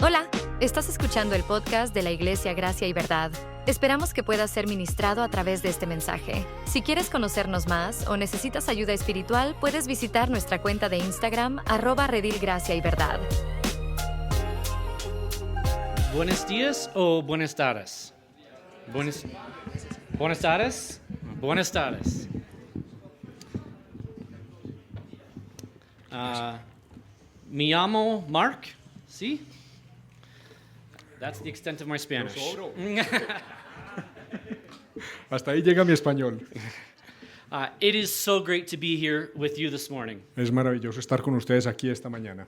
Hola, estás escuchando el podcast de la Iglesia Gracia y Verdad. Esperamos que puedas ser ministrado a través de este mensaje. Si quieres conocernos más o necesitas ayuda espiritual, puedes visitar nuestra cuenta de Instagram, @redilgraciayverdad. Buenos días o buenas tardes. Buenas tardes. Buenas tardes. Me llamo Mark. ¿Sí? That's the extent of my Spanish. Hasta ahí llega mi español. It is so great to be here with you this morning. Es maravilloso estar con ustedes aquí esta mañana.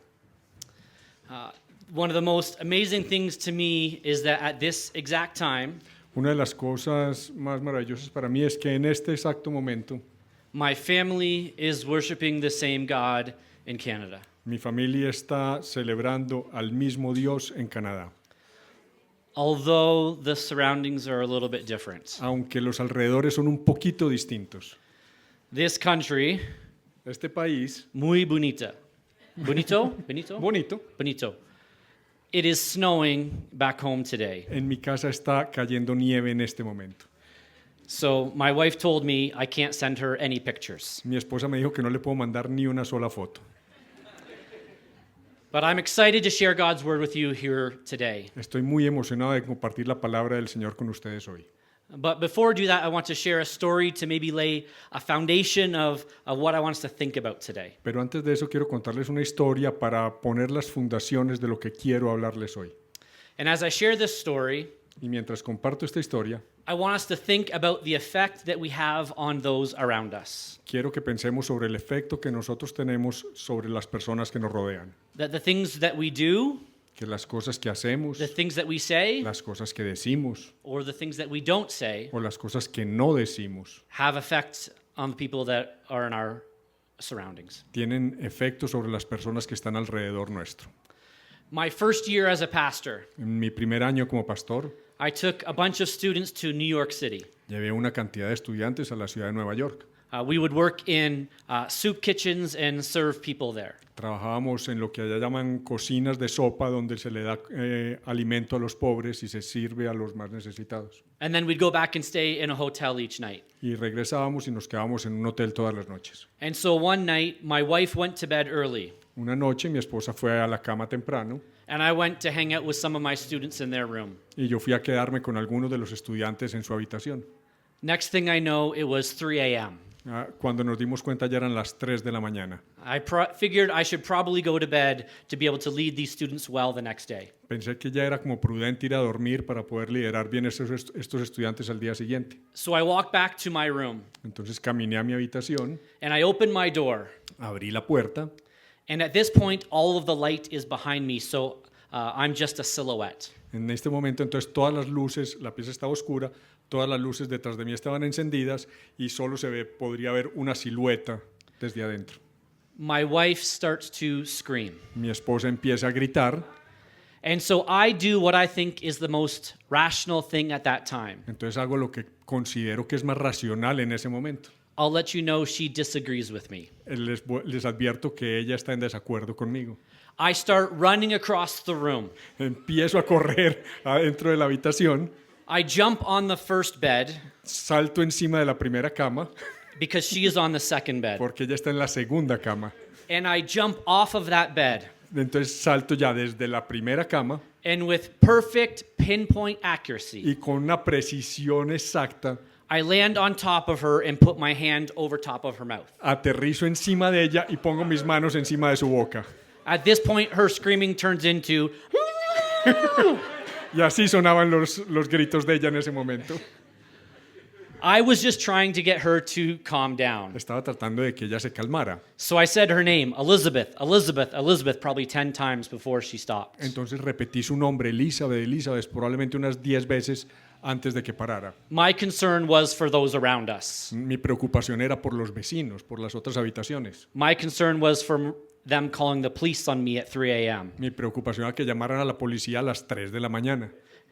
One of the most amazing things to me is that at this exact time, Una de las cosas más maravillosas para mí es que en este exacto momento my family is worshiping the same God in Canada. mi familia está celebrando al mismo Dios en Canadá, Although the surroundings are a little bit different. aunque los alrededores son un poquito distintos. This country, Este país, muy bonita. Bonito? Bonito? bonito, Bonito. It is snowing back home today. en mi casa está cayendo nieve en este momento. So my wife told me I can't send her any pictures. Mi esposa me dijo que no le puedo mandar ni una sola foto. But I'm excited to share God's word with you here today. Estoy muy emocionado de compartir la palabra del Señor con ustedes hoy. But before I do that, I want to share a story to maybe lay a foundation of what I want us to think about today. Pero antes de eso quiero contarles una historia para poner las fundaciones de lo que quiero hablarles hoy. And as I share this story, Y mientras comparto esta historia, I want us to think about the effect that we have on those around us. quiero que pensemos sobre el efecto que nosotros tenemos sobre las personas que nos rodean. That the things that we do, Que las cosas que hacemos, the things that we say, las cosas que decimos or the things that we don't say o las cosas que no decimos have effects on the people that are in our surroundings. tienen efecto sobre las personas que están alrededor nuestro. My first year as a pastor, En mi primer año como pastor, I took a bunch of students to New York City. llevé una cantidad de estudiantes a la ciudad de Nueva York. We would work in soup kitchens and serve people there. Trabajábamos en lo que allá llaman cocinas de sopa, donde se le da alimento a los pobres y se sirve a los más necesitados. And then we'd go back and stay in a hotel each night. Y regresábamos y nos quedábamos en un hotel todas las noches. And so one night, my wife went to bed early, Una noche mi esposa fue a la cama temprano and I went to hang out with some of my students in their room. y yo fui a quedarme con algunos de los estudiantes en su habitación. Next thing I know, it was 3 a.m. Cuando nos dimos cuenta ya eran las 3 de la mañana. I figured I should probably go to bed to be able to lead these students well the next day. Pensé que ya era como prudente ir a dormir para poder liderar bien estos estudiantes al día siguiente. So I walked back to my room, Entonces caminé a mi habitación, and I opened my door. abrí la puerta And at this point, all of the light is behind me, so I'm just a silhouette. En este momento, entonces, todas las luces, la pieza estaba oscura, todas las luces detrás de mí estaban encendidas y solo podría ver una silueta desde adentro. My wife starts to scream. Mi esposa empieza a gritar, And so I do what I think is the most rational thing at that time. entonces hago lo que considero que es más racional en ese momento. I'll let you know she disagrees with me. Les advierto que ella está en desacuerdo conmigo. I start running across the room. Empiezo a correr adentro de la habitación, I jump on the first bed salto encima de la primera cama, because she is on the second bed. porque ella está en la segunda cama. And I jump off of that bed. Entonces salto ya desde la primera cama And with perfect pinpoint accuracy, y con una precisión exacta I land on top of her and put my hand over top of her mouth. aterrizo encima de ella y pongo mis manos encima de su boca. At this point, her screaming turns into, Y así sonaban los gritos de ella en ese momento. I was just trying to get her to calm down. Estaba tratando de que ella se calmara. So I said her name, Elizabeth, Elizabeth, Elizabeth, probably 10 times before she stopped. Entonces repetí su nombre, Elizabeth, Elizabeth, probablemente unas 10 veces antes de que parara. My concern was for those around us. Mi preocupación era por los vecinos, por las otras habitaciones. My concern was for them calling the police on me at 3 a.m. Mi preocupación era que llamaran a la policía a las 3 de la mañana.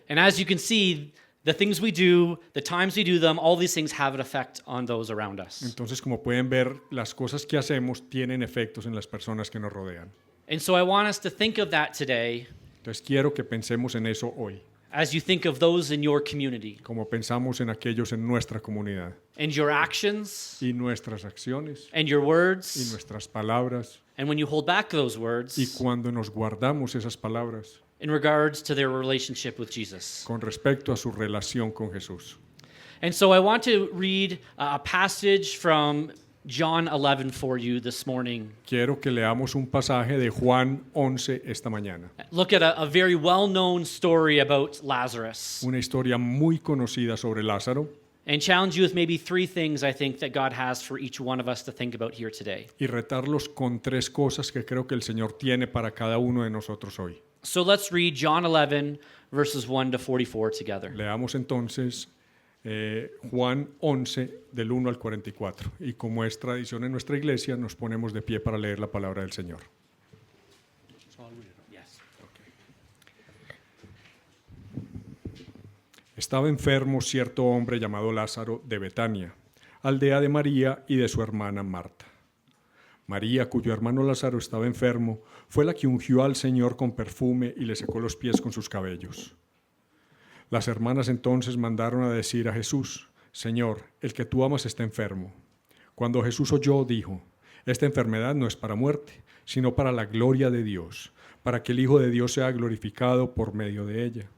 And as you can see, the things we do, the times we do them, all these things have an effect on those around us. Entonces, como pueden ver, las cosas que hacemos tienen efectos en las personas que nos rodean. And so I want us to think of that today Entonces quiero que pensemos en eso hoy, as you think of those in your community como pensamos en aquellos en nuestra comunidad and your actions y nuestras acciones and your y words. nuestras palabras And when you hold back those y words cuando nos guardamos esas palabras in regards to their relationship with Jesus. con respecto a su relación con Jesús. And so I want to read a passage from John 11 for you this morning. Quiero que leamos un pasaje de Juan 11 esta mañana. Look at a very well-known story about Lazarus Una historia muy conocida sobre Lázaro and challenge you with maybe three things I think that God has for each one of us to think about here today. y retarlos con tres cosas que creo que el Señor tiene para cada uno de nosotros hoy. So let's read John 11 verses 1 to 44 together. Leamos entonces Juan 11 del 1 al 44 y como es tradición en nuestra iglesia nos ponemos de pie para leer la palabra del Señor. Yes. Estaba enfermo cierto hombre llamado Lázaro de Betania, aldea de María y de su hermana Marta. María, cuyo hermano Lázaro estaba enfermo, fue la que ungió al Señor con perfume y le secó los pies con sus cabellos. Las hermanas entonces mandaron a decir a Jesús: Señor, el que tú amas está enfermo. Cuando Jesús oyó, dijo: Esta enfermedad no es para muerte, sino para la gloria de Dios, para que el Hijo de Dios sea glorificado por medio de ella.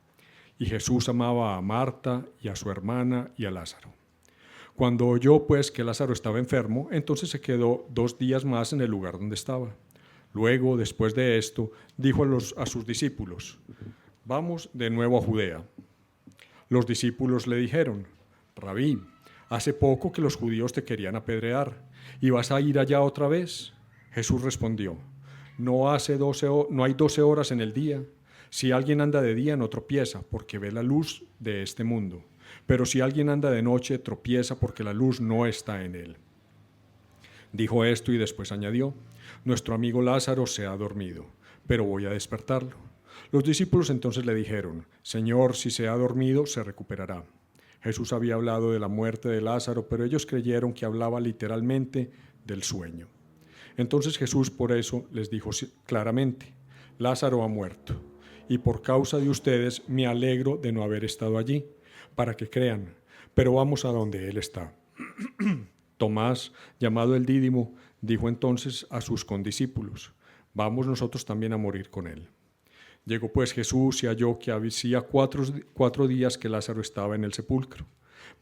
Y Jesús amaba a Marta y a su hermana y a Lázaro. Cuando oyó pues que Lázaro estaba enfermo, entonces se quedó 2 días más en el lugar donde estaba. Luego, después de esto, dijo a sus discípulos: Vamos de nuevo a Judea. Los discípulos le dijeron: Rabí, hace poco que los judíos te querían apedrear, ¿y vas a ir allá otra vez? Jesús respondió: No hay 12 horas en el día. Si alguien anda de día no tropieza, porque ve la luz de este mundo. Pero si alguien anda de noche, tropieza porque la luz no está en él. Dijo esto y después añadió: Nuestro amigo Lázaro se ha dormido, pero voy a despertarlo. Los discípulos entonces le dijeron: Señor, si se ha dormido, se recuperará. Jesús había hablado de la muerte de Lázaro, pero ellos creyeron que hablaba literalmente del sueño. Entonces Jesús por eso les dijo claramente: Lázaro ha muerto, y por causa de ustedes me alegro de no haber estado allí, para que crean, pero vamos a donde él está. Tomás, llamado el Dídimo, dijo entonces a sus condiscípulos: Vamos nosotros también a morir con él. Llegó pues Jesús y halló que hacía 4 días que Lázaro estaba en el sepulcro.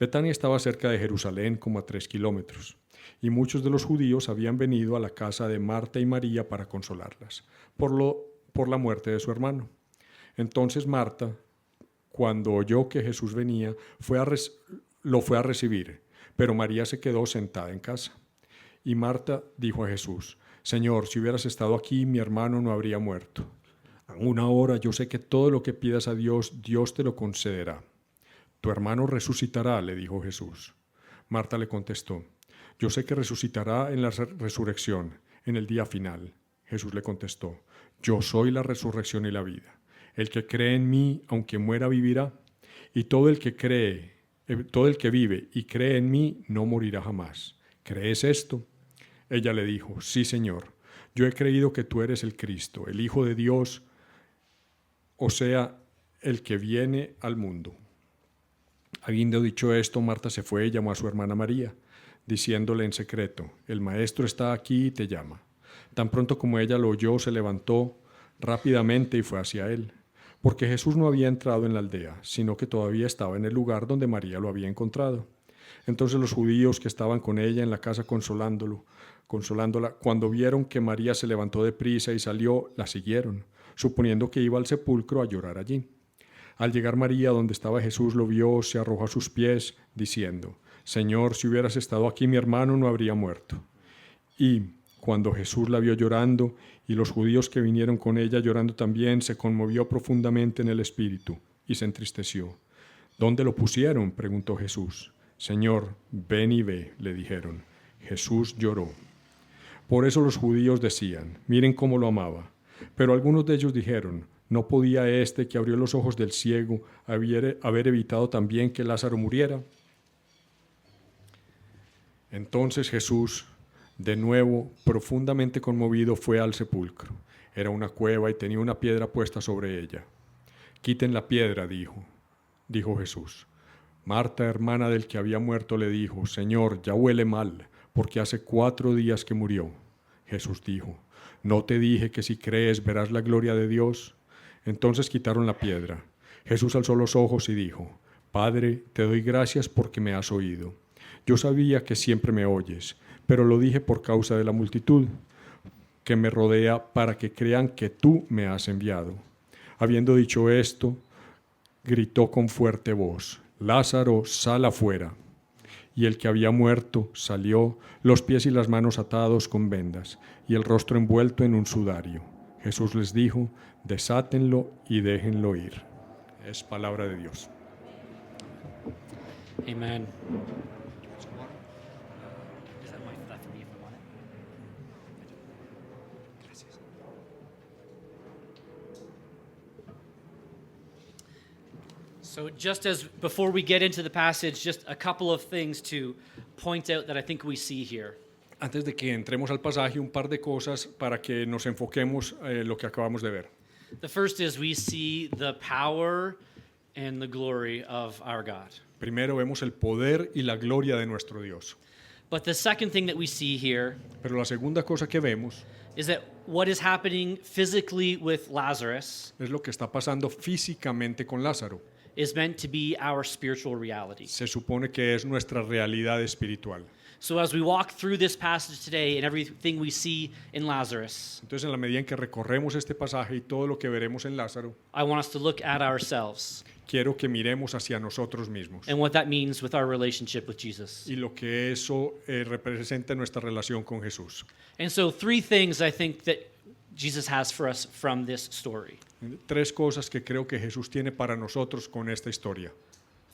Betania estaba cerca de Jerusalén, como a 3 kilómetros, y muchos de los judíos habían venido a la casa de Marta y María para consolarlas por la muerte de su hermano. Entonces Marta, cuando oyó que Jesús venía, lo fue a recibir, pero María se quedó sentada en casa. Y Marta dijo a Jesús: Señor, si hubieras estado aquí, mi hermano no habría muerto. Aún ahora yo sé que todo lo que pidas a Dios, Dios te lo concederá. Tu hermano resucitará, le dijo Jesús. Marta le contestó: Yo sé que resucitará en la resurrección, en el día final. Jesús le contestó: Yo soy la resurrección y la vida. El que cree en mí, aunque muera, vivirá. Y todo el que vive y cree en mí, no morirá jamás. ¿Crees esto? Ella le dijo: Sí, Señor. Yo he creído que tú eres el Cristo, el Hijo de Dios, o sea, el que viene al mundo. Habiendo dicho esto, Marta se fue y llamó a su hermana María, diciéndole en secreto: El maestro está aquí y te llama. Tan pronto como ella lo oyó, se levantó rápidamente y fue hacia él, porque Jesús no había entrado en la aldea, sino que todavía estaba en el lugar donde María lo había encontrado. Entonces los judíos que estaban con ella en la casa consolándola, cuando vieron que María se levantó deprisa y salió, la siguieron, suponiendo que iba al sepulcro a llorar allí. Al llegar María donde estaba Jesús, lo vio, se arrojó a sus pies, diciendo: Señor, si hubieras estado aquí, mi hermano no habría muerto. Y cuando Jesús la vio llorando, y los judíos que vinieron con ella llorando también, se conmovió profundamente en el espíritu y se entristeció. ¿Dónde lo pusieron?, preguntó Jesús. Señor, ven y ve, le dijeron. Jesús lloró. Por eso los judíos decían: Miren cómo lo amaba. Pero algunos de ellos dijeron: ¿No podía este que abrió los ojos del ciego haber evitado también que Lázaro muriera? Entonces Jesús, de nuevo profundamente conmovido, fue al sepulcro. Era una cueva y tenía una piedra puesta sobre ella. Quiten la piedra, dijo Jesús. Marta, hermana del que había muerto, le dijo, Señor, ya huele mal, porque hace 4 días que murió. Jesús dijo, ¿no te dije que si crees verás la gloria de Dios? Entonces quitaron la piedra. Jesús alzó los ojos y dijo, Padre, te doy gracias porque me has oído. Yo sabía que siempre me oyes, pero lo dije por causa de la multitud que me rodea para que crean que tú me has enviado. Habiendo dicho esto, gritó con fuerte voz, Lázaro, sal afuera. Y el que había muerto salió, los pies y las manos atados con vendas, y el rostro envuelto en un sudario. Jesús les dijo, desátenlo y déjenlo ir. Es palabra de Dios. Amen. So just as before we get into the passage, just a couple of things to point out that I think we see here. Antes de que entremos al pasaje, un par de cosas para que nos enfoquemos en lo que acabamos de ver. The first is we see the power and the glory of our God. Primero vemos el poder y la gloria de nuestro Dios. But the second thing that we see here Pero la segunda cosa que vemos is that what is happening physically with Lazarus es lo que está pasando físicamente con Lázaro. is meant to be our spiritual reality. Se supone que es nuestra realidad espiritual. So as we walk through this passage today and everything we see in Lazarus, Entonces, en la medida en que recorremos este pasaje y todo lo que veremos en Lázaro, I want us to look at ourselves quiero que miremos hacia nosotros mismos and what that means with our relationship with Jesus. y lo que eso representa en nuestra relación con Jesús. And so 3 things I think that Jesus has for us from this story. 3 cosas que creo que Jesús tiene para nosotros con esta historia.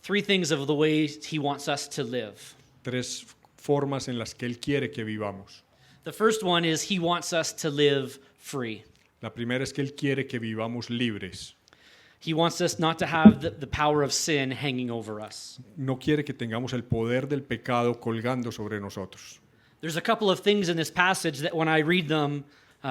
3 things of the ways he wants us to live. 3 formas en las que Él quiere que vivamos. The first one is he wants us to live free. La primera es que Él quiere que vivamos libres. He wants us not to have the power of sin hanging over us. No quiere que tengamos el poder del pecado colgando sobre nosotros. There's a couple of things in this passage that when I read them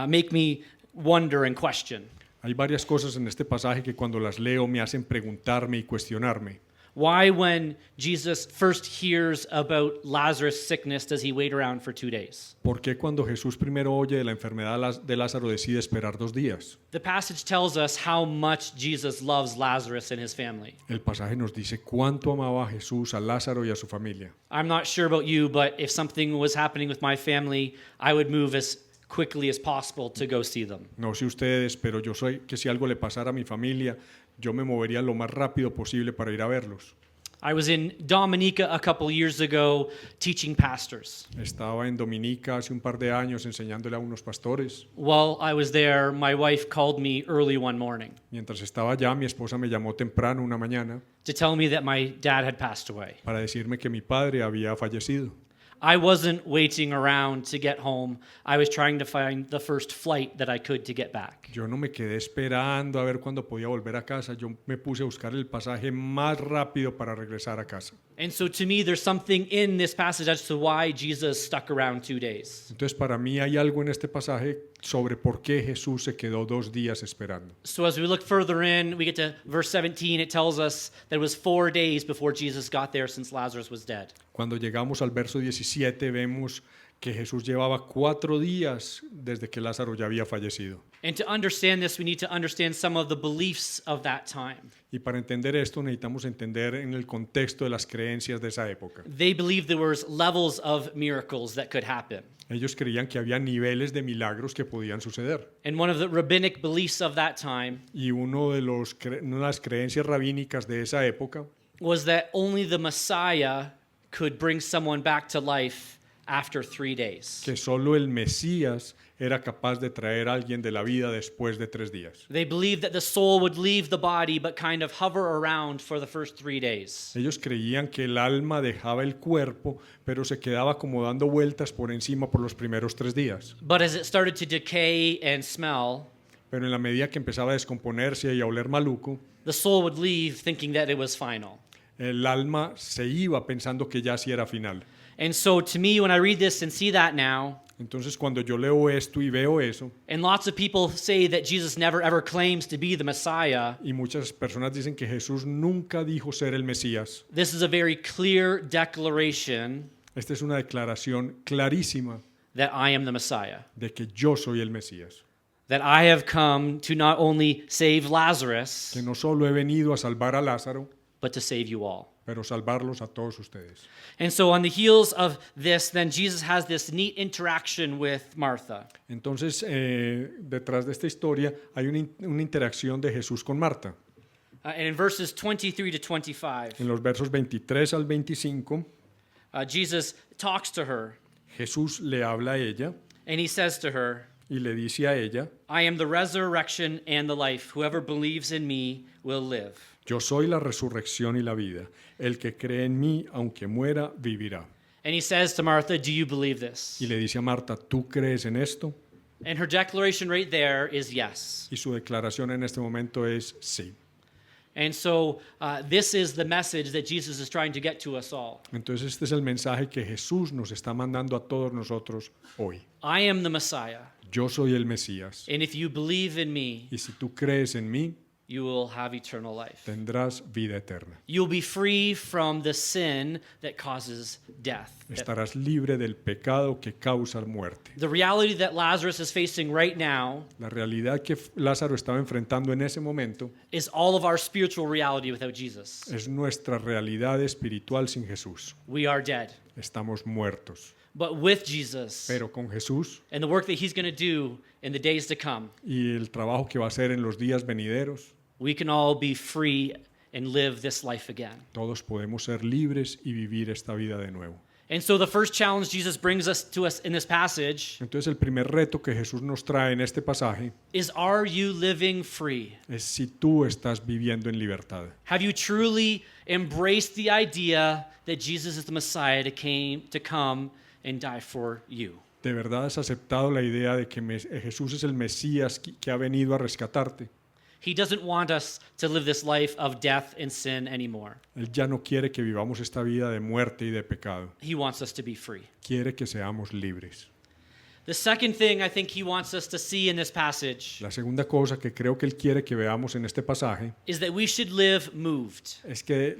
make me wonder and question. Hay varias cosas en este pasaje que cuando las leo me hacen preguntarme y cuestionarme. Why, when Jesus first hears about Lazarus' sickness, does he wait around for 2 days? ¿Por qué cuando Jesús primero oye de la enfermedad de Lázaro decide esperar 2 días? The passage tells us how much Jesus loves Lazarus and his family. El pasaje nos dice cuánto amaba a Jesús, a Lázaro y a su familia. I'm not sure about you, but if something was happening with my family, I would move as quickly as possible to go see them. No sé ustedes, pero yo sé que si algo le pasara a mi familia, yo me movería lo más rápido posible para ir a verlos. I was in Dominica a couple years ago teaching pastors. Estaba en Dominica hace un par de años enseñándole a unos pastores. While I was there, my wife called me early one morning Mientras estaba allá, mi esposa me llamó temprano una mañana to tell me that my dad had passed away. para decirme que mi padre había fallecido. I wasn't waiting around to get home. I was trying to find the first flight that I could to get back. Yo no me quedé esperando a ver cuándo podía volver a casa. Yo me puse a buscar el pasaje más rápido para regresar a casa. And so to me, there's something in this passage as to why Jesus stuck around 2 days. Entonces, para mí hay algo en este pasaje sobre por qué Jesús se quedó 2 días esperando. So as we look further in, we get to verse 17. It tells us that it was 4 days before Jesus got there since Lazarus was dead. Cuando llegamos al verso 17, vemos que Jesús llevaba 4 días desde que Lázaro ya había fallecido. And to understand this, we need to understand some of the beliefs of that time. Y para entender esto necesitamos entender en el contexto de las creencias de esa época. They believed there was levels of miracles that could happen. Ellos creían que había niveles de milagros que podían suceder. And one of the rabbinic beliefs of that time Y una de las creencias rabínicas de esa época was that only the Messiah could bring someone back to life after 3 days. que solo el Mesías era capaz de traer a alguien de la vida después de 3 días. They believed that the soul would leave the body but kind of hover around for the first 3 days. Ellos creían que el alma dejaba el cuerpo, pero se quedaba como dando vueltas por encima por los primeros 3 días. But as it started to decay and smell, Pero en la medida que empezaba a descomponerse y a oler maluco, the soul would leave thinking that it was final. el alma se iba pensando que ya sí era final. And so to me, when I read this and see that now, Entonces cuando yo leo esto y veo eso, and lots of people say that Jesus never ever claims to be the Messiah, y muchas personas dicen que Jesús nunca dijo ser el Mesías, this is a very clear declaration esta es una declaración clarísima that I am the Messiah. de que yo soy el Mesías, That I have come to not only save Lazarus, que no solo he venido a salvar a Lázaro, but to save you all. pero salvarlos a todos ustedes. And so on the heels of this, then Jesus has this neat interaction with Martha. Entonces, detrás de esta historia hay una interacción de Jesús con Marta. And in verses 23 to 25, En los versos 23 al 25, Jesus talks to her, Jesús le habla a ella and he says to her, y le dice a ella, I am the resurrection and the life. Whoever believes in me will live. yo soy la resurrección y la vida. El que cree en mí, aunque muera, vivirá. And he says to Martha, do you believe this? Y le dice a Marta, ¿tú crees en esto? And her declaration right there is yes. Y su declaración en este momento es sí. And so this is the message that Jesus is trying to get to us all. Entonces este es el mensaje que Jesús nos está mandando a todos nosotros hoy. I am the Messiah. Yo soy el Mesías. And if you believe in me, Y si tú crees en mí, you will have eternal life. tendrás vida eterna. You'll be free from the sin that causes death. Estarás libre del pecado que causa muerte. The reality that Lazarus is facing right now La realidad que Lázaro estaba enfrentando en ese momento is all of our spiritual reality without Jesus. es nuestra realidad espiritual sin Jesús. We are dead. Estamos muertos. But with Jesus Pero con Jesús and the work that he's going to do in the days to come, y el trabajo que va a hacer en los días venideros, we can all be free and live this life again. todos podemos ser libres y vivir esta vida de nuevo. And so the first challenge Jesus brings us to us in this passage Entonces el primer reto que Jesús nos trae en este pasaje is, are you living free? es si tú estás viviendo en libertad. Have you truly embraced the idea that Jesus is the Messiah to come and die for you? ¿De verdad has aceptado la idea de que Jesús es el Mesías que ha venido a rescatarte? He doesn't want us to live this life of death and sin anymore. Él ya no quiere que vivamos esta vida de muerte y de pecado. He wants us to be free. Quiere que seamos libres. The second thing I think he wants us to see in this passage La segunda cosa que creo que Él quiere que veamos en este pasaje is that we should live moved. es que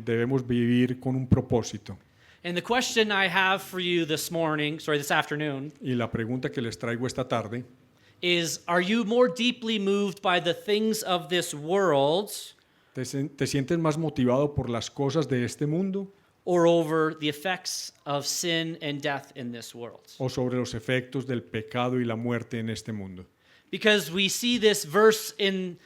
debemos vivir con un propósito. And the question I have for you this afternoon, Y la pregunta que les traigo esta tarde is, are you more deeply moved by the things of this world ¿te sientes más motivado por las cosas de este mundo or over the effects of sin and death in this world? o sobre los efectos del pecado y la muerte en este mundo? Because we see this verse in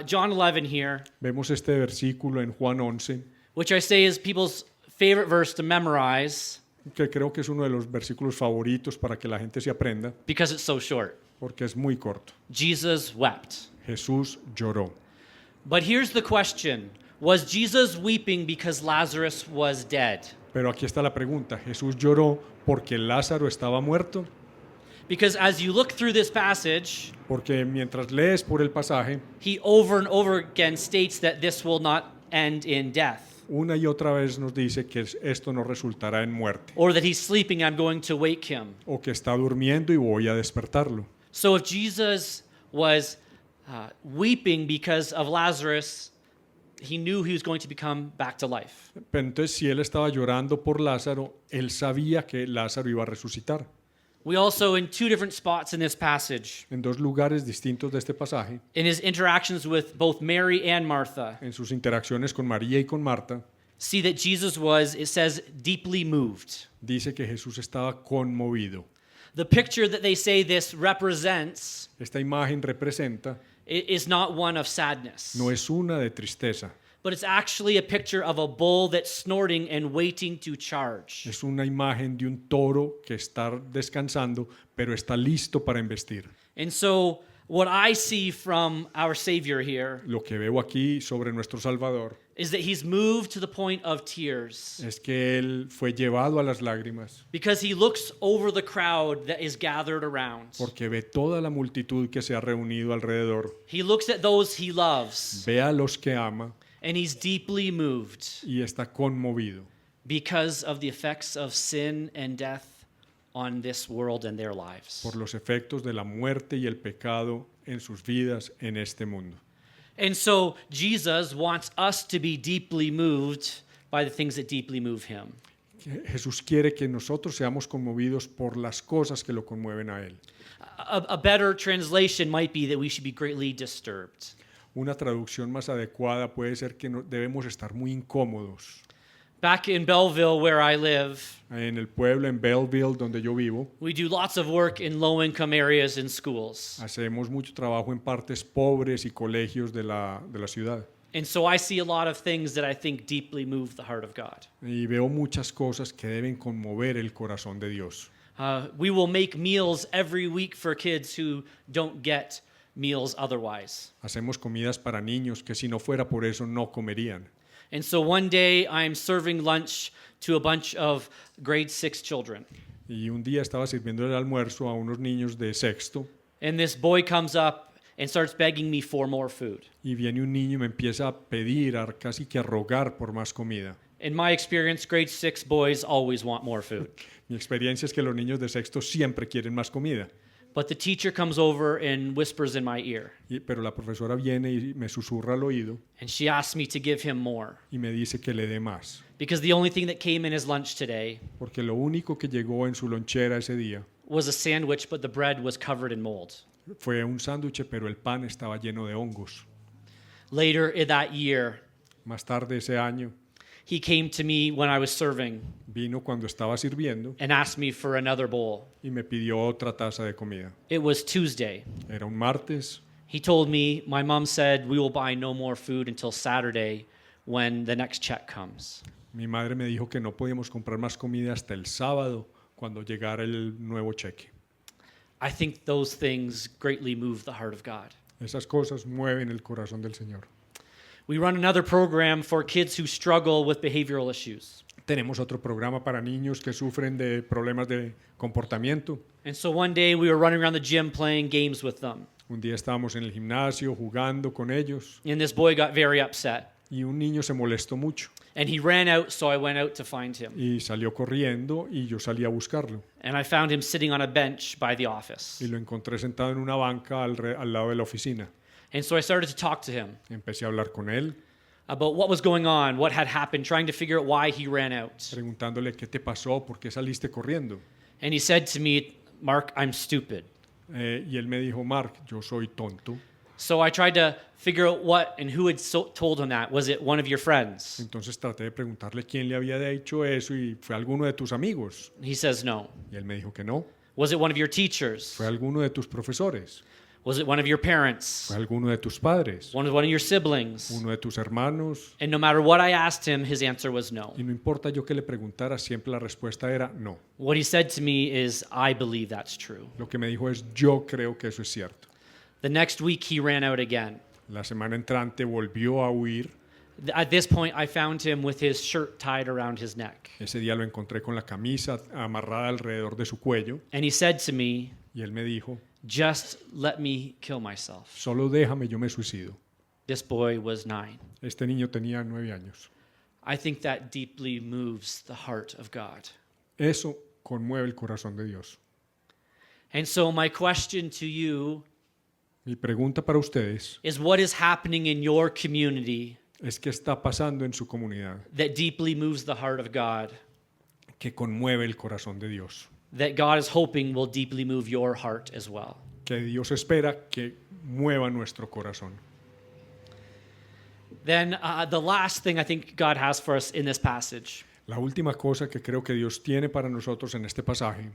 John 11 here, Vemos este versículo en Juan 11, which I say is people's favorite verse to memorize que creo que es uno de los versículos favoritos para que la gente se aprenda, because it's so short. porque es muy corto. Jesus wept. Jesús lloró. But here's the question. Was Jesus weeping because Lazarus was dead? Pero aquí está la pregunta. ¿Jesús lloró porque Lázaro estaba muerto? Because as you look through this passage, Porque mientras lees por el pasaje, he over and over again states that this will not end in death, una y otra vez nos dice que esto no resultará en muerte, or that he's sleeping, I'm going to wake him. o que está durmiendo y voy a despertarlo. So if Jesus was weeping because of Lazarus, he knew he was going to become back to life. Pero entonces, si él estaba llorando por Lázaro, él sabía que Lázaro iba a resucitar. We also, in two different spots in this passage, En dos lugares distintos de este pasaje, in his interactions with both Mary and Martha, en sus interacciones con María y con Marta, see that Jesus was, it says, deeply moved. dice que Jesús estaba conmovido. The picture that they say this represents Esta imagen representa, is not one of sadness, no es una de tristeza, but it's actually a picture of a bull that's snorting and waiting to charge. es una imagen de un toro que está descansando, pero está listo para embestir. And so what I see from our Savior here Lo que veo aquí sobre nuestro Salvador is that he's moved to the point of tears es que él fue llevado a las lágrimas because he looks over the crowd that is gathered around. porque ve toda la multitud que se ha reunido alrededor, He looks at those he loves ve a los que ama and he's deeply moved. y está conmovido. because of the effects of sin and death on this world and their lives. por los efectos de la muerte y el pecado en sus vidas en este mundo. And so Jesus wants us to be deeply moved by the things that deeply move him. Jesús quiere que nosotros seamos conmovidos por las cosas que lo conmueven a Él. A better translation might be that we should be greatly disturbed. Una traducción más adecuada puede ser que debemos estar muy incómodos. Back in Belleville, where I live, En el pueblo, en Belleville, donde yo vivo, we do lots of work in low-income areas and schools. hacemos mucho trabajo en partes pobres y colegios de la ciudad. And so I see a lot of things that I think deeply move the heart of God. Y veo muchas cosas que deben conmover el corazón de Dios. We will make meals every week for kids who don't get meals otherwise. Hacemos comidas para niños que si no fuera por eso no comerían. And so one day I'm serving lunch to a bunch of grade 6 children. Y un día estaba sirviendo el almuerzo a unos niños de sexto And this boy comes up and starts begging me for more food. y viene un niño y me empieza a pedir, casi que a rogar por más comida. In my experience, grade 6 boys always want more food. Mi experiencia es que los niños de sexto siempre quieren más comida. But the teacher comes over and whispers in my ear, Pero la profesora viene y me susurra al oído and she asks me to give him more. y me dice que le dé más. Because the only thing that came in his lunch today Porque lo único que llegó en su lonchera ese día was a sandwich, but the bread was covered in mold. fue un sándwich, pero el pan estaba lleno de hongos. Later in that year, Más tarde ese año he came to me when I was serving vino cuando estaba sirviendo and asked me for another bowl. y me pidió otra taza de comida. It was Tuesday. Era un martes. He told me, my mom said we will buy no more food until Saturday when the next check comes. Mi madre me dijo que no podíamos comprar más comida hasta el sábado cuando llegara el nuevo cheque. I think those things greatly move the heart of God. Esas cosas mueven el corazón del Señor. We run another program for kids who struggle with behavioral issues. Tenemos otro programa para niños que sufren de problemas de comportamiento. And so one day we were running around the gym playing games with them. Un día estábamos en el gimnasio jugando con ellos And this boy got very upset. y un niño se molestó mucho And he ran out, so I went out to find him. y salió corriendo y yo salí a buscarlo. And I found him sitting on a bench by the office. Y lo encontré sentado en una banca al lado de la oficina. And so I started to talk to him Empecé a hablar con él, about what was going on, what had happened, trying to figure out why he ran out. preguntándole qué te pasó, por qué saliste corriendo. And he said to me, Mark, I'm stupid. Y él me dijo, Mark, yo soy tonto. So I tried to figure out what and who had told him that. Was it one of your friends? Entonces traté de preguntarle quién le había dicho eso y fue alguno de tus amigos. He says no. Y él me dijo que no. Was it one of your teachers? Fue alguno de tus profesores. Was it one of your parents? Fue alguno de tus padres. One of your siblings? Uno de tus hermanos. And no matter what I asked him, his answer was no. Y no importa yo que le preguntara, siempre la respuesta era no. What he said to me is, I believe that's true. Lo que me dijo es, yo creo que eso es cierto. The next week, he ran out again. La semana entrante volvió a huir. At this point, I found him with his shirt tied around his neck. Ese día lo encontré con la camisa amarrada alrededor de su cuello. And he said to me, Y él me dijo, just let me kill myself. solo déjame, yo me suicido. This boy was 9. Este niño tenía 9 años. I think that deeply moves the heart of God. Eso conmueve el corazón de Dios. And so my question to you Mi pregunta para ustedes is, what is happening in your community es qué está pasando en su comunidad that deeply moves the heart of God, que conmueve el corazón de Dios, that God is hoping will deeply move your heart as well? que Dios espera que mueva nuestro corazón. Then the last thing I think God has for us in this passage La última cosa que creo que Dios tiene para nosotros en este pasaje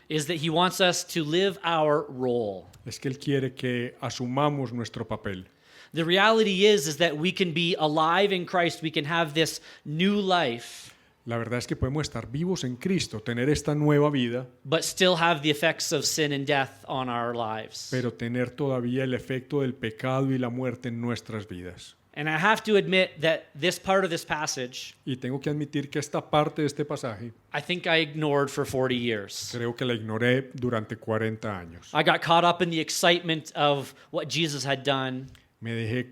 is that he wants us to live our role. es que Él quiere que asumamos nuestro papel. The reality is that we can be alive in Christ. We can have this new life, La verdad es que podemos estar vivos en Cristo, tener esta nueva vida, but still have the effects of sin and death on our lives. pero tener todavía el efecto del pecado y la muerte en nuestras vidas. And I have to admit that this part of this passage, Y tengo que admitir que esta parte de este pasaje I think I ignored for 40 years. creo que la ignoré durante 40 años. I got caught up in the excitement of what Jesus had done, Me dejé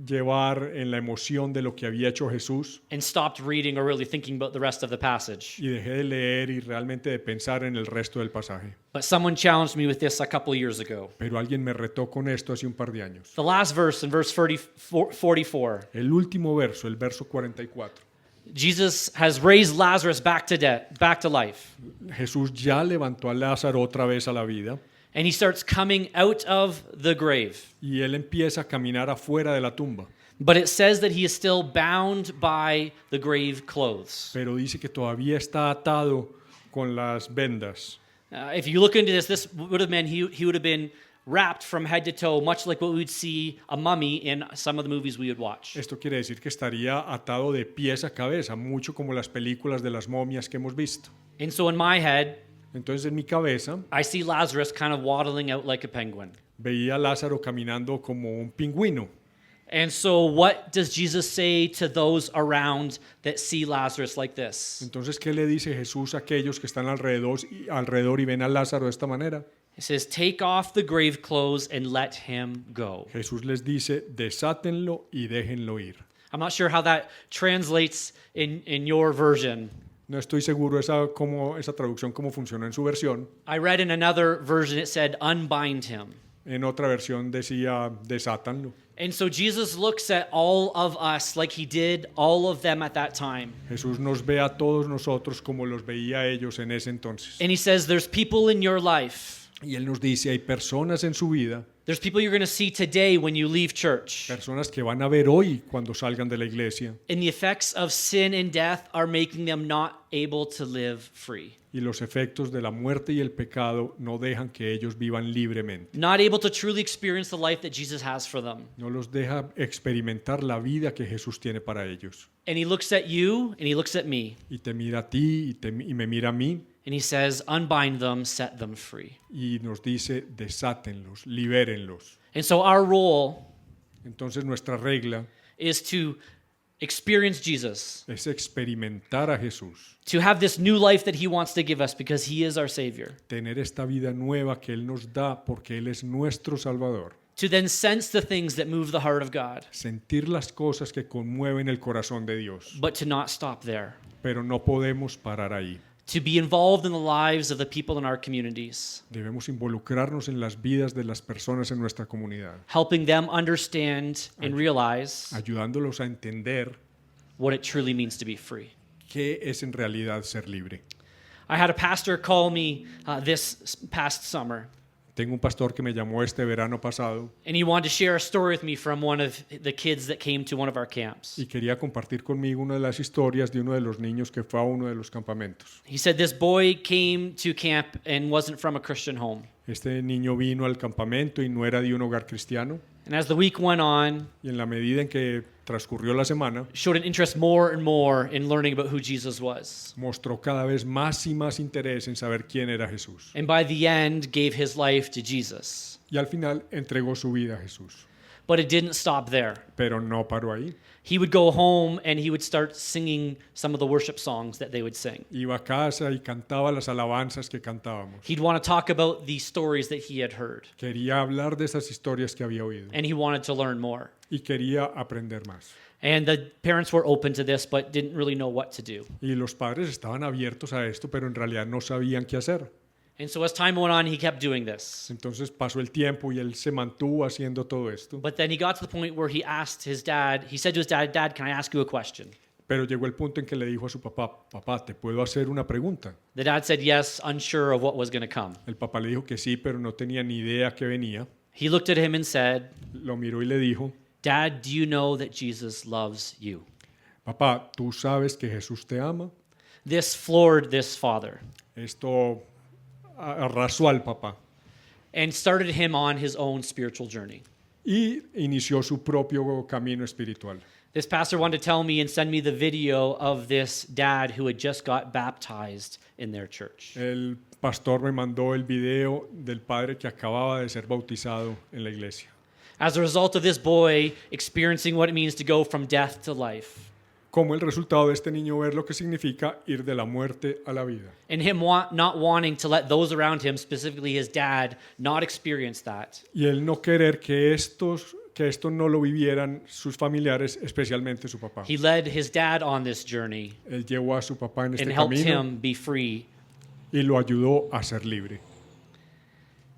llevar en la emoción de lo que había hecho Jesús and stopped reading or really thinking about the rest of the passage. y dejé de leer y realmente de pensar en el resto del pasaje. But someone challenged me with this a couple years ago. Pero alguien me retó con esto hace un par de años. The last verse in verse 44, El último verso, el verso 44. Jesus has raised Lazarus back to life. Jesús ya levantó a Lázaro otra vez a la vida And he starts coming out of the grave. y él empieza a caminar afuera de la tumba. But it says that he is still bound by the grave clothes. Pero dice que todavía está atado con las vendas. If you look into this would have meant he would have been wrapped from head to toe, much like what we would see a mummy in some of the movies we would watch. Esto quiere decir que estaría atado de pies a cabeza, mucho como las películas de las momias que hemos visto. And so in my head, Entonces en mi cabeza I see Lazarus kind of waddling out like a penguin. veía a Lázaro caminando como un pingüino. And so what does Jesus say to those around that see Lazarus like this? Entonces, ¿qué le dice Jesús a aquellos que están alrededor y ven a Lázaro de esta manera? He says, "Take off the grave clothes and let him go." Jesús les dice, desátenlo y déjenlo ir. I'm not sure how that translates in your version. No estoy seguro esa traducción cómo funciona en su versión. I read in another version it said, "Unbind him." En otra versión decía, desátanlo. And so Jesus looks at all of us like he did all of them at that time. Jesús nos ve a todos nosotros como los veía a ellos en ese entonces. And he says, there's people in your life. Y Él nos dice, hay personas en su vida, There's people you're going to see today when you leave church. personas que van a ver hoy cuando salgan de la iglesia. And the effects of sin and death are making them not able to live free. Y los efectos de la muerte y el pecado no dejan que ellos vivan libremente. Not able to truly experience the life that Jesus has for them. No los deja experimentar la vida que Jesús tiene para ellos. And he looks at you and he looks at me. Y te mira a ti y me mira a mí And he says, unbind them, set them free. y nos dice, desátenlos, libérenlos. And so our role Entonces nuestra regla is to experience Jesus, es experimentar a Jesús, to have this new life that he wants to give us because he is our Savior, tener esta vida nueva que Él nos da porque Él es nuestro Salvador, to then sense the things that move the heart of God, sentir las cosas que conmueven el corazón de Dios, but to not stop there, pero no podemos parar ahí. to be involved in the lives of the people in our communities, Debemos involucrarnos en las vidas de las personas en nuestra comunidad, helping them understand and realize ayudándolos a entender what it truly means to be free. qué es en realidad ser libre. I had a pastor call me this past summer, Tengo un pastor que me llamó este verano pasado and he wanted to share a story with me from one of the kids that came to one of our camps. y quería compartir conmigo una de las historias de uno de los niños que fue a uno de los campamentos. He said this boy came to camp and wasn't from a Christian home. Este niño vino al campamento y no era de un hogar cristiano, And as the week went on, y en la medida en que transcurrió la semana, showed an interest more and more in learning about who Jesus was. mostró cada vez más y más interés en saber quién era Jesús. And by the end, gave his life to Jesus. Y al final entregó su vida a Jesús. But it didn't stop there. Pero no paró ahí. He would go home and he would start singing some of the worship songs that they would sing. Iba a casa y cantaba las alabanzas que cantábamos. He'd want to talk about the stories that he had heard. Quería hablar de esas historias que había oído. And he wanted to learn more. Y quería aprender más. And the parents were open to this, but didn't really know what to do. Y los padres estaban abiertos a esto, pero en realidad no sabían qué hacer. And so as time went on, he kept doing this. Entonces pasó el tiempo y él se mantuvo haciendo todo esto. But then he got to the point where he said to his dad, "Dad, can I ask you a question?" Pero llegó el punto en que le dijo a su papá, papá, ¿te puedo hacer una pregunta? The dad said yes, unsure of what was going to come. El papá le dijo que sí, pero no tenía ni idea que venía. He looked at him and said, Lo miró y le dijo, "Dad, do you know that Jesus loves you?" papá, ¿tú sabes que Jesús te ama? This floored this father Esto arrasó al papá and started him on his own spiritual journey. y inició su propio camino espiritual. This pastor wanted to tell me and send me the video of this dad who had just got baptized in their church. El pastor me mandó el video del padre que acababa de ser bautizado en la iglesia. As a result of this boy experiencing what it means to go from death to life, Como el resultado de este niño ver lo que significa ir de la muerte a la vida. and him not wanting to let those around him, specifically his dad, not experience that. Y él no querer que estos que esto no lo vivieran sus familiares, especialmente su papá. He led his dad on this journey Él llevó a su papá en este and helped camino him be free. y lo ayudó a ser libre.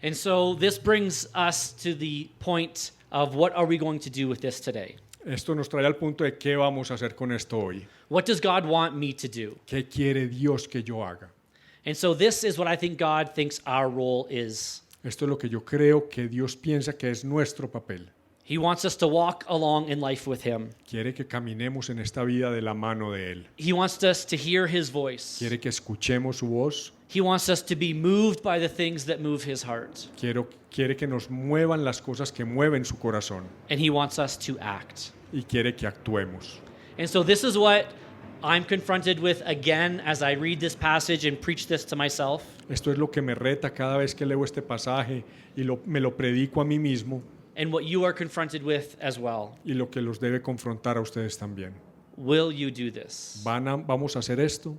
And so this brings us to the point of what are we going to do with this today? Esto nos trae al punto de qué vamos a hacer con esto hoy. What does God want me to do? ¿Qué quiere Dios que yo haga? And so this is what I think God thinks our role is. Esto es lo que yo creo que Dios piensa que es nuestro papel. He wants us to walk along in life with him. Quiere que caminemos en esta vida de la mano de Él. He wants us to hear his voice. Quiere que escuchemos su voz. He wants us to be moved by the things that move his heart. Quiere que nos muevan las cosas que mueven su corazón. And he wants us to act. Y quiere que actuemos. And so this is what I'm confronted with again as I read this passage and preach this to myself. Esto es lo que me reta cada vez que leo este pasaje y me lo predico a mí mismo, And what you are confronted with as well. y lo que los debe confrontar a ustedes también. Will you do this? ¿Vamos a hacer esto?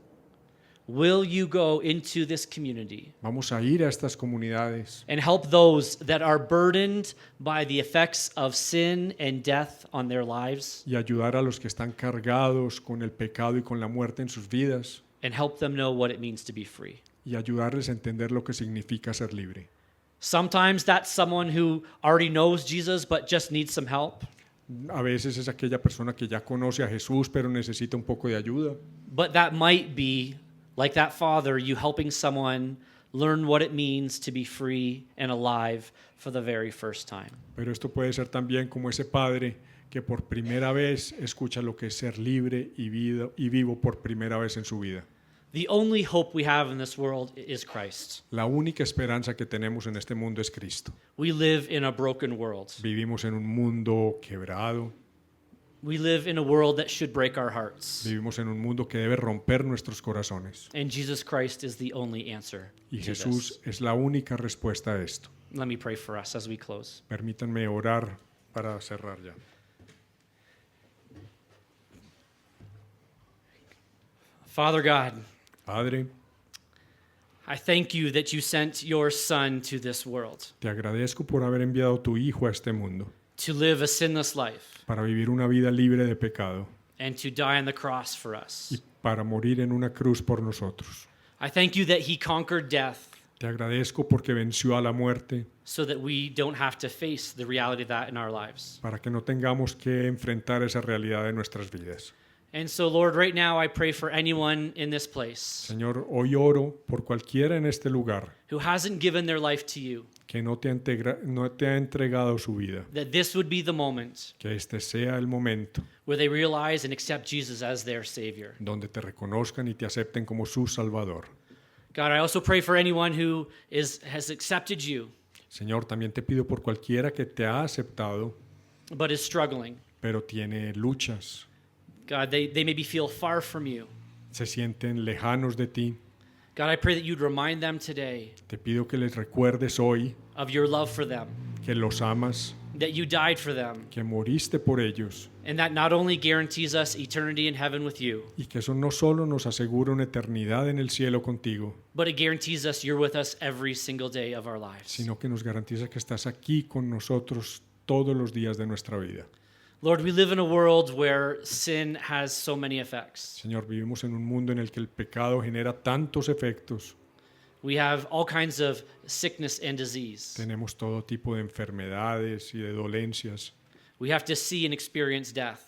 Will you go into this community ¿Vamos a ir a estas comunidades and help those that are burdened by the effects of sin and death on their lives y ayudar a los que están cargados con el pecado y con la muerte en sus vidas and help them know what it means to be free? y ayudarles a entender lo que significa ser libre? Sometimes that's someone who already knows Jesus but just needs some help. A veces es aquella persona que ya conoce a Jesús pero necesita un poco de ayuda. But that might be, like that father, you helping someone learn what it means to be free and alive for the very first time. Pero esto puede ser también como ese padre que por primera vez escucha lo que es ser libre y vivo por primera vez en su vida. The only hope we have in this world is Christ. La única esperanza que tenemos en este mundo es Cristo. We live in a broken world. Vivimos en un mundo quebrado, We live in a world that should break our hearts. vivimos en un mundo que debe romper nuestros corazones. And Jesus Christ is the only answer Y to Jesús this. es la única respuesta a esto. Let me pray for us as we close. Permítanme orar para cerrar ya. Father God, Padre, I thank you that you sent your Son to this world te agradezco por haber enviado a tu Hijo a este mundo to live a sinless life para vivir una vida libre de pecado and to die on the cross for y us. para morir en una cruz por nosotros. I thank you that he conquered death Te agradezco porque venció a la muerte so that we don't have to face the reality of that in our lives. para que no tengamos que enfrentar esa realidad de nuestras vidas. And so, Lord, right now I pray for anyone in this place Señor, hoy oro por cualquiera en este lugar who hasn't given their life to you, que no te ha entregado su vida, that this would be the moment que este sea el momento where they realize and accept Jesus as their Savior. donde te reconozcan y te acepten como su Salvador. God, I also pray for anyone who has accepted you Señor, también te pido por cualquiera que te ha aceptado, but is struggling. pero tiene luchas, God, they maybe feel far from you. se sienten lejanos de ti. God, I pray that you'd remind them today Te pido que les recuerdes hoy of your love for them, que los amas, that you died for them, que moriste por ellos and that not only guarantees us eternity in heaven with you, y que eso no solo nos asegura una eternidad en el cielo contigo, but it guarantees us you're with us every single day of our lives. sino que nos garantiza que estás aquí con nosotros todos los días de nuestra vida. Lord, we live in a world where sin has so many effects. Señor, vivimos en un mundo en el que el pecado genera tantos efectos. We have all kinds of sickness and disease. Tenemos todo tipo de enfermedades y de dolencias. We have to see and experience death.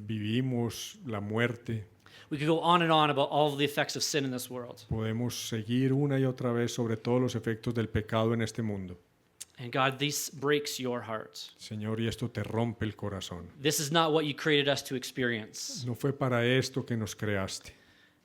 Vivimos la muerte. We could go on and on about all of the effects of sin in this world. Podemos seguir una y otra vez sobre todos los efectos del pecado en este mundo. And God, this breaks your heart. Señor, y esto te rompe el corazón. This is not what you created us to experience. No fue para esto que nos creaste.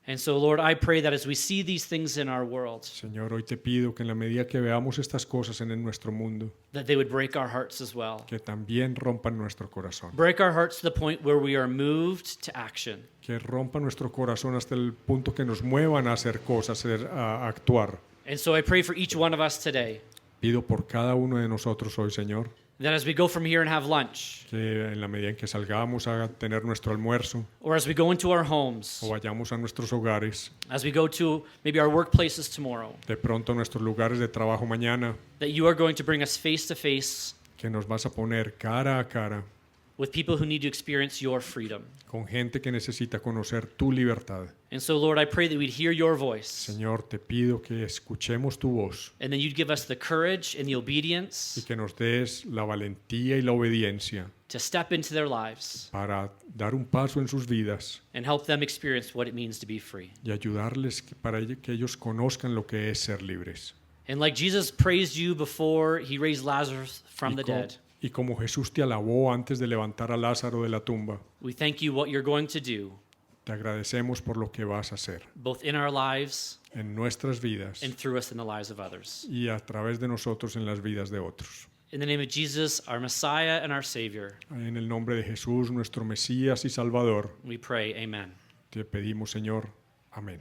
And so, Lord, I pray that as we see these things in our world, Señor, hoy te pido que en la medida que veamos estas cosas en nuestro mundo, that they would break our hearts as well. que también rompan nuestro corazón. Break our hearts to the point where we are moved to action. Que rompan nuestro corazón hasta el punto que nos muevan a hacer cosas, a actuar. And so I pray for each one of us today Pido por cada uno de nosotros hoy, Señor, that as we go from here and have lunch, que en la medida en que salgamos a tener nuestro almuerzo or as we go into our homes, o vayamos a nuestros hogares, as we go to maybe our workplaces tomorrow, de pronto a nuestros lugares de trabajo mañana, that you are going to bring us face to face que nos vas a poner cara a cara with people who need to experience your freedom. con gente que necesita conocer tu libertad. And so, Lord, I pray that we'd hear your voice, Señor, te pido que escuchemos tu voz and then you'd give us the courage and the y obedience que nos des la valentía y la obediencia to step into their lives para dar un paso en sus vidas and help them experience what it means to be free. y ayudarles para que ellos conozcan lo que es ser libres. And like Jesus praised you before he raised Lazarus from the dead, Y como Jesús te alabó antes de levantar a Lázaro de la tumba, we thank you what you're going to do, te agradecemos por lo que vas a hacer both in our lives en nuestras vidas and through us in the lives of others. y a través de nosotros en las vidas de otros. In the name of Jesus, our Messiah and our Savior, En el nombre de Jesús, nuestro Mesías y Salvador, we pray, amen. te pedimos, Señor. Amén.